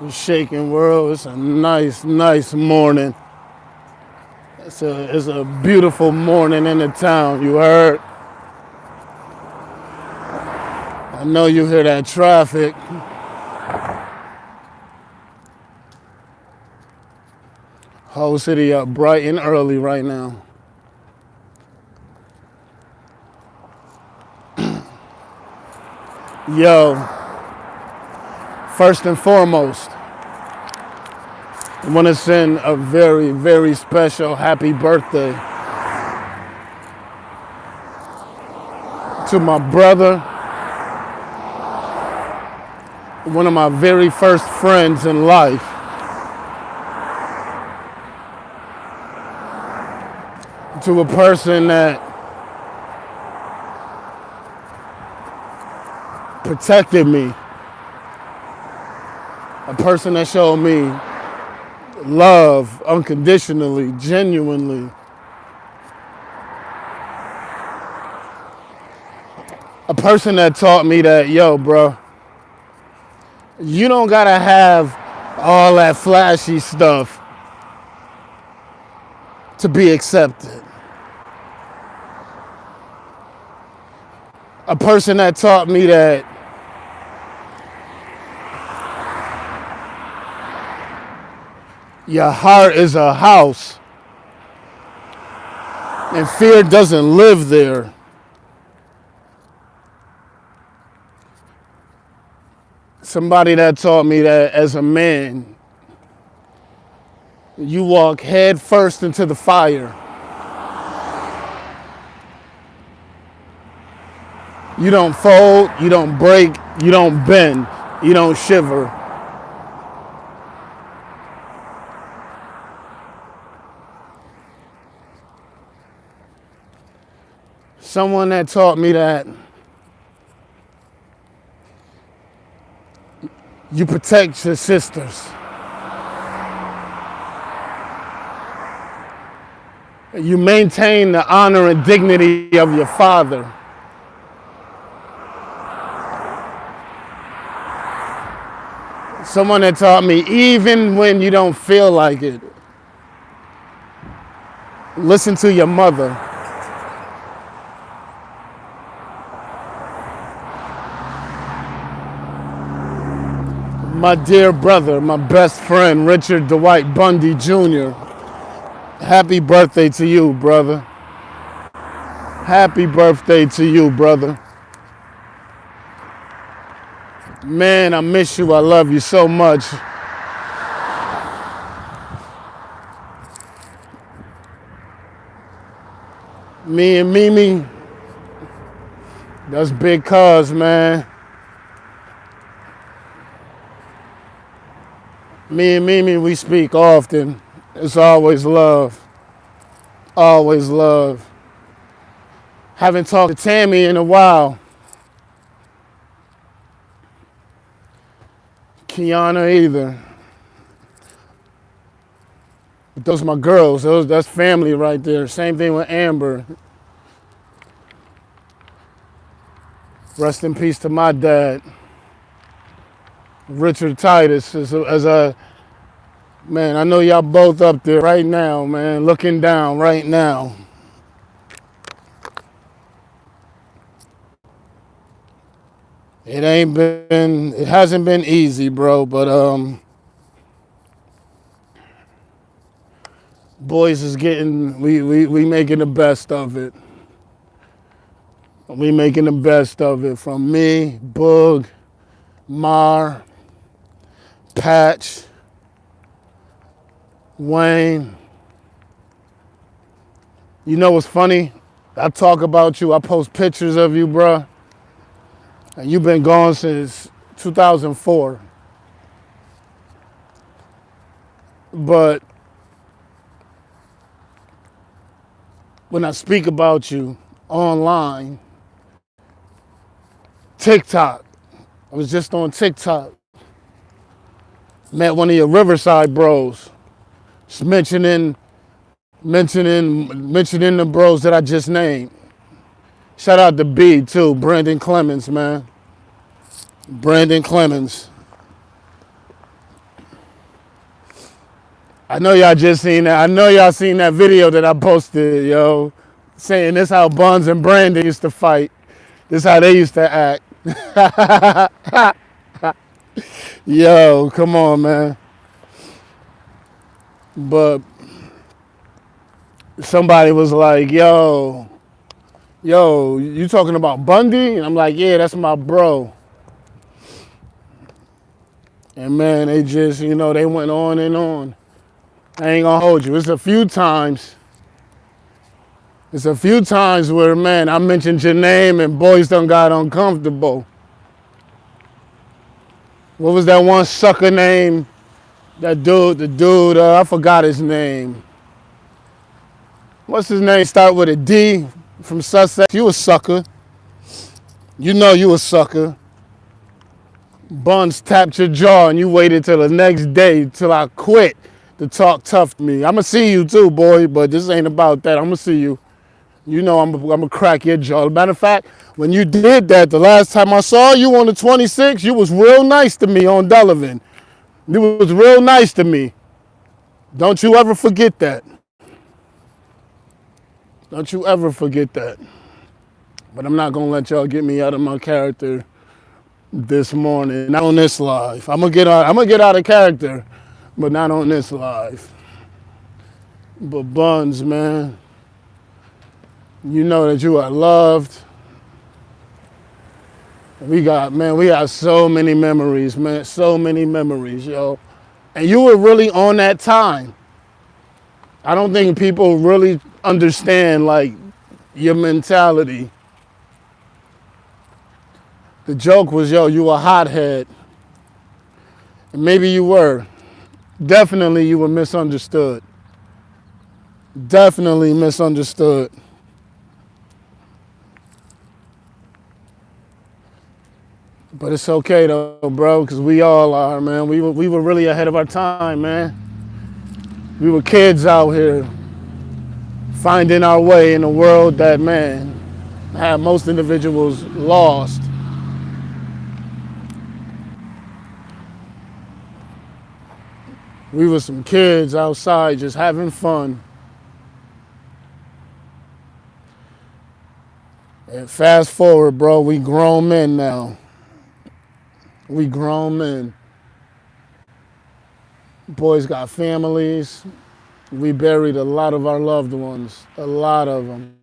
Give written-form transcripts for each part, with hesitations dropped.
The shaking world. It's a nice morning. It's a beautiful morning in the town. You heard? I know you hear that traffic. Whole city up bright and early right now. Yo, first and foremost, I want to send a very special happy birthday to my brother, one of my very first friends in life. To a person that protected me, a person that showed me love unconditionally, genuinely. A person that taught me that, yo, bro, you don't gotta have all that flashy stuff to be accepted. A person that taught me that your heart is a house and fear doesn't live there. Somebody that taught me that as a man, you walk head first into the fire. You don't fold, you don't break, you don't bend, you don't shiver. Someone that taught me that you protect your sisters. You maintain the honor and dignity of your father. Someone that taught me, even when you don't feel like it, listen to your mother. My dear brother, my best friend, Richard Dwight Bundy Jr. Happy birthday to you, brother. Happy birthday to you, brother. Man, I miss you. I love you so much. Me and Mimi, that's big cuz, man. Me and Mimi, we speak often. It's always love. Always love. Haven't talked to Tammy in a while. Kiana either. But those are my girls. That's family right there. Same thing with Amber. Rest in peace to my dad, Richard Titus. Man, I know y'all both up there right now, man, looking down right now. It hasn't been easy, bro, but boys is we making the best of it. We making the best of it, from me, Boog, Mar, Patch, Wayne. You know what's funny? I talk about you, I post pictures of you, bro. And you've been gone since 2004. But when I speak about you online, TikTok, I was just on TikTok. Met one of your Riverside bros. Just mentioning the bros that I just named. Shout out to B too, Brandon Clemens, man. Brandon Clemens. I know y'all just seen that. I know y'all seen that video that I posted, yo, saying this how Buns and Brandon used to fight. This how they used to act. Yo, come on, man. But somebody was like, yo, you talking about Bundy? And I'm like, yeah, that's my bro. And man, they just, they went on and on. I ain't gonna hold you. It's a few times where, man, I mentioned your name and boys done got uncomfortable. What was that one sucker name? That dude, I forgot his name. What's his name? Start with a D from Sussex. You a sucker. You know you a sucker. Buns tapped your jaw and you waited till the next day till I quit to talk tough to me. I'ma see you too, boy, but this ain't about that. I'ma see you. You know I'm gonna crack your jaw. Matter of fact, when you did that, the last time I saw you on the 26, you was real nice to me on Delavan. You was real nice to me. Don't you ever forget that. Don't you ever forget that. But I'm not gonna let y'all get me out of my character this morning. Not on this live. I'm gonna get out of character, but not on this live. But Buns, man, you know that you are loved. We got so many memories, man. So many memories, yo. And you were really on that time. I don't think people really understand, like, your mentality. The joke was, yo, you a hothead. And maybe you were. Definitely you were misunderstood. Definitely misunderstood. But it's okay though, bro, because we all are, man. We were really ahead of our time, man. We were kids out here finding our way in a world that, man, had most individuals lost. We were some kids outside just having fun. And fast forward, bro, we grown men now. We grown men. Boys got families. We buried a lot of our loved ones. A lot of them.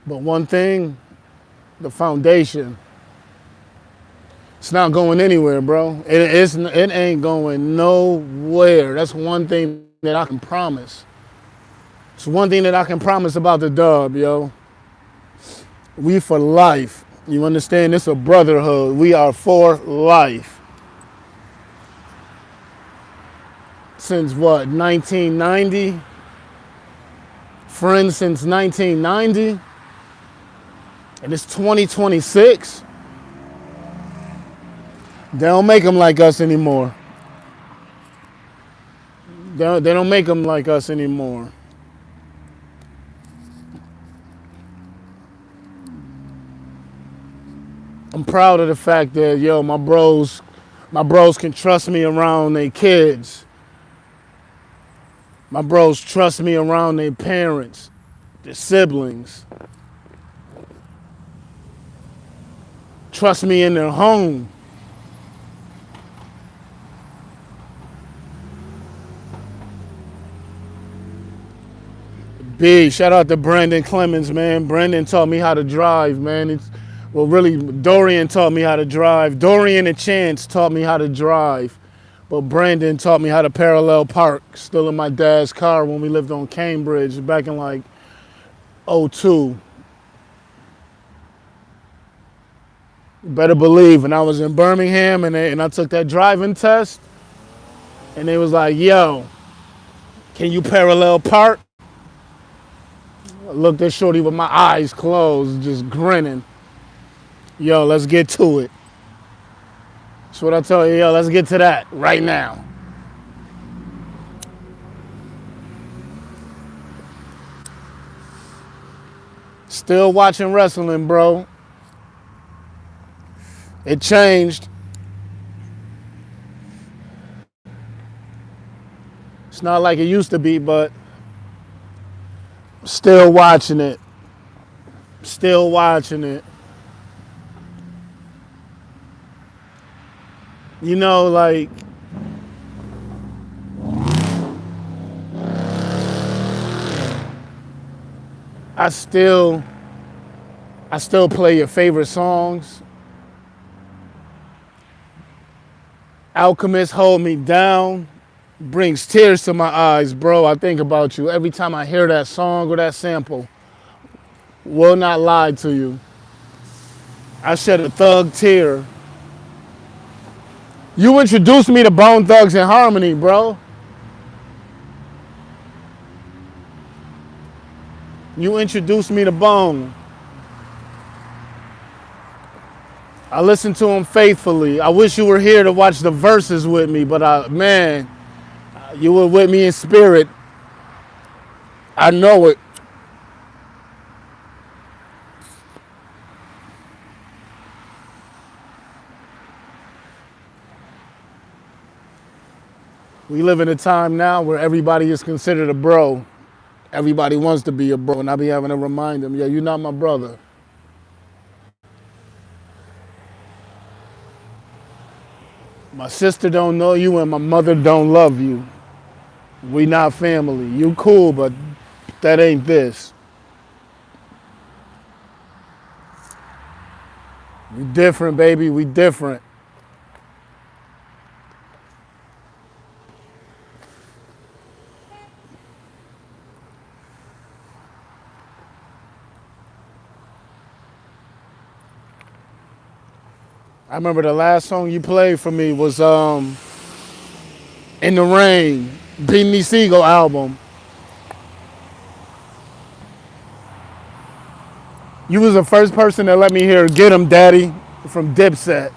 But one thing, the foundation, it's not going anywhere, bro. It ain't going nowhere. That's one thing that I can promise. It's one thing that I can promise about the dub, yo. We for life. You understand? It's a brotherhood. We are for life. Since what, 1990? Friends since 1990? And it's 2026? They don't make them like us anymore. They don't make them like us anymore. I'm proud of the fact that, yo, my bros can trust me around their kids. My bros trust me around their parents, their siblings. Trust me in their home. Big shout out to Brandon Clemens, man. Brandon taught me how to drive, man. Really, Dorian taught me how to drive. Dorian and Chance taught me how to drive. But Brandon taught me how to parallel park, still in my dad's car when we lived on Cambridge back in like '02. You better believe, when I was in Birmingham and I took that driving test, and they was like, yo, can you parallel park? I looked at Shorty with my eyes closed, just grinning. Yo, let's get to it. That's what I tell you, yo, let's get to that right now. Still watching wrestling, bro. It changed. It's not like it used to be, but still watching it. Still watching it. You know, like, I still play your favorite songs. Alchemist, Hold Me Down, brings tears to my eyes, bro. I think about you every time I hear that song or that sample. Will not lie to you. I shed a thug tear. You introduced me to Bone Thugs and Harmony, bro. You introduced me to Bone. I listened to him faithfully. I wish you were here to watch the verses with me, but man, you were with me in spirit. I know it. We live in a time now where everybody is considered a bro. Everybody wants to be a bro, and I be having to remind them, yeah, you're not my brother. My sister don't know you and my mother don't love you. We not family. You cool, but that ain't this. We different, baby. We different. I remember the last song you played for me was In the Rain, Beanie Siegel album. You was the first person that let me hear Get 'Em Daddy from Dipset.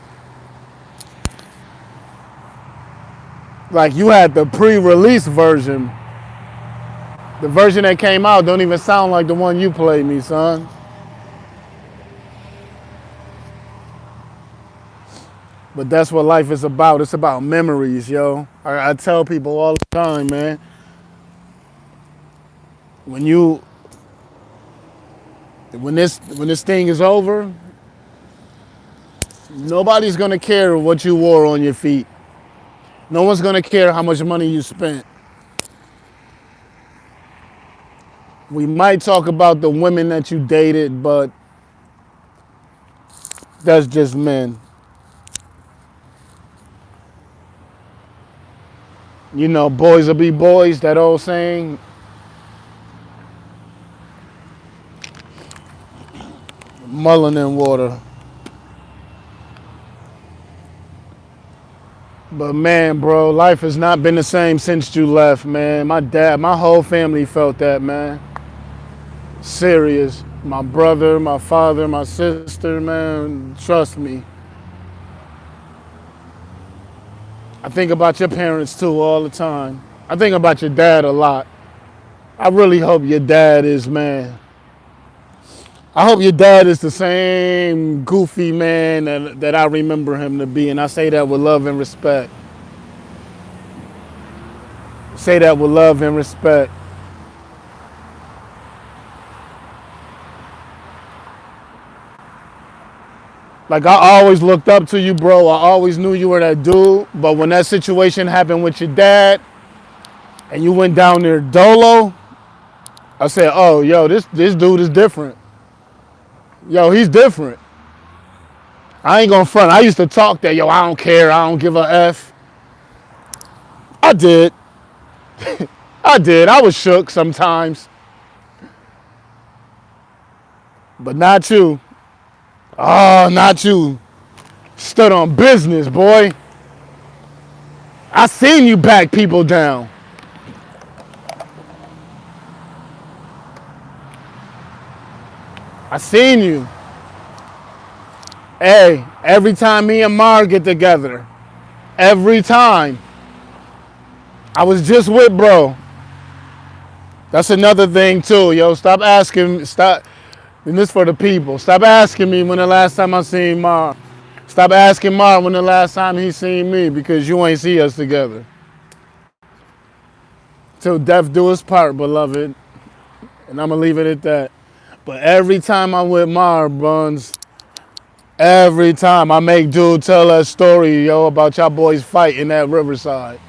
Like, you had the pre-release version. The version that came out don't even sound like the one you played me, son. But that's what life is about. It's about memories, yo. I tell people all the time, man. When this thing is over, nobody's gonna care what you wore on your feet. No one's gonna care how much money you spent. We might talk about the women that you dated, but that's just men. You know, boys will be boys, that old saying. Mullen in water. But man, bro, life has not been the same since you left, man. My dad, my whole family felt that, man. Serious. My brother, my father, my sister, man, trust me. I think about your parents too all the time. I think about your dad a lot. I really hope your dad is, man. I hope your dad is the same goofy man that I remember him to be, and I say that with love and respect. Say that with love and respect. Like, I always looked up to you, bro. I always knew you were that dude. But when that situation happened with your dad and you went down there dolo, I said, oh, yo, this dude is different. Yo, he's different. I ain't gonna front. I used to talk that, yo, I don't care. I don't give a F. I did. I did. I was shook sometimes. But not you. Oh, not you. Stood on business, boy. I seen you back people down. I seen you. Hey, every time me and Mar get together, every time, I was just with bro. That's another thing too, yo. Stop asking, stop, and this for the people. Stop asking me when the last time I seen Mar. Stop asking Mar when the last time he seen me because you ain't see us together. Till death do us part, beloved. And I'm going to leave it at that. But every time I'm with Mar, Buns, every time I make dude tell that story, yo, about y'all boys fighting at Riverside.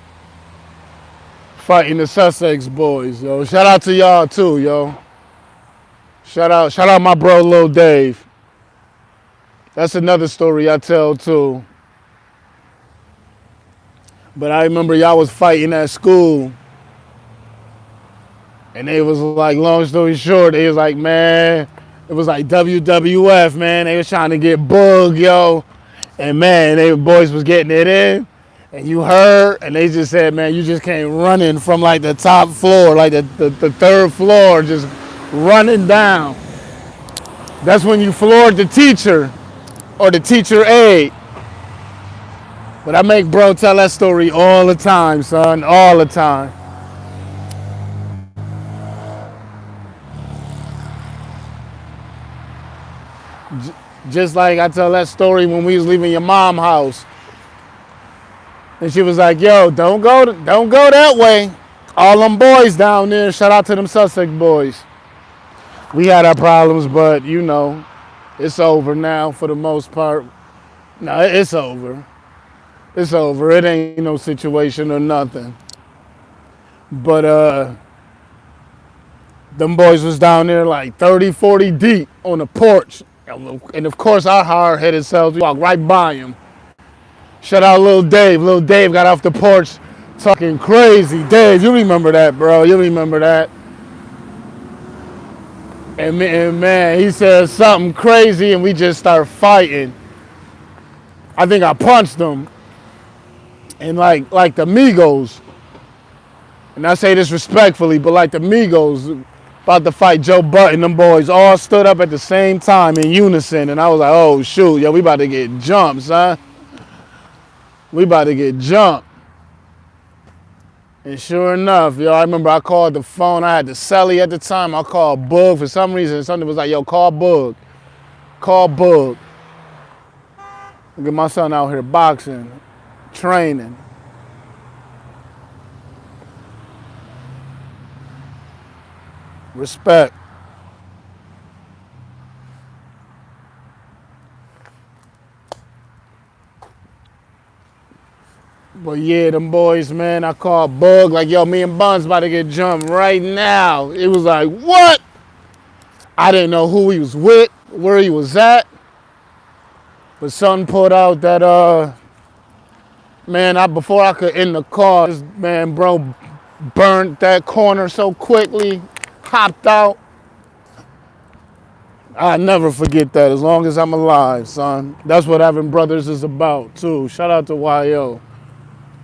Fighting the Sussex boys, yo. Shout out to y'all too, yo. Shout out my bro Lil Dave. That's another story I tell too. But I remember y'all was fighting at school. And they was like, long story short, they was like, man, it was like WWF, man. They was trying to get Boog, yo. And man, they boys was getting it in. And you heard, and they just said, man, you just came running from like the top floor, like the third floor, just running down. That's when you floored the teacher or the teacher aide. But I make bro tell that story all the time, son, all the time. Just like I tell that story when we was leaving your mom's house. And she was like, yo, don't go that way. All them boys down there, shout out to them Sussex boys. We had our problems, but you know, it's over now for the most part. No, it's over. It's over. It ain't no situation or nothing. But them boys was down there like 30, 40 deep on the porch. And of course our hard-headed selves, we walked right by him. Shout out Lil Dave. Lil Dave got off the porch talking crazy. Dave, you remember that, bro. You remember that. And man, he said something crazy and we just start fighting. I think I punched him. And like the Migos, and I say this respectfully, but like the Migos about to fight Joe Budden, them boys all stood up at the same time in unison. And I was like, oh shoot, yo, we about to get jumped, son. We about to get jumped. And sure enough, yo, I remember I called the phone. I had the celly at the time. I called Boog for some reason. Something was like, yo, call Boog. Call Boog. Look at my son out here boxing, training. Respect. But yeah, them boys, man, I called Bug like, yo, me and Buns about to get jumped right now. It was like, what? I didn't know who he was with, where he was at. But son pulled out that, man, before I could end the car, this man, bro, burnt that corner so quickly, hopped out. I never forget that as long as I'm alive, son. That's what having brothers is about, too. Shout out to YO.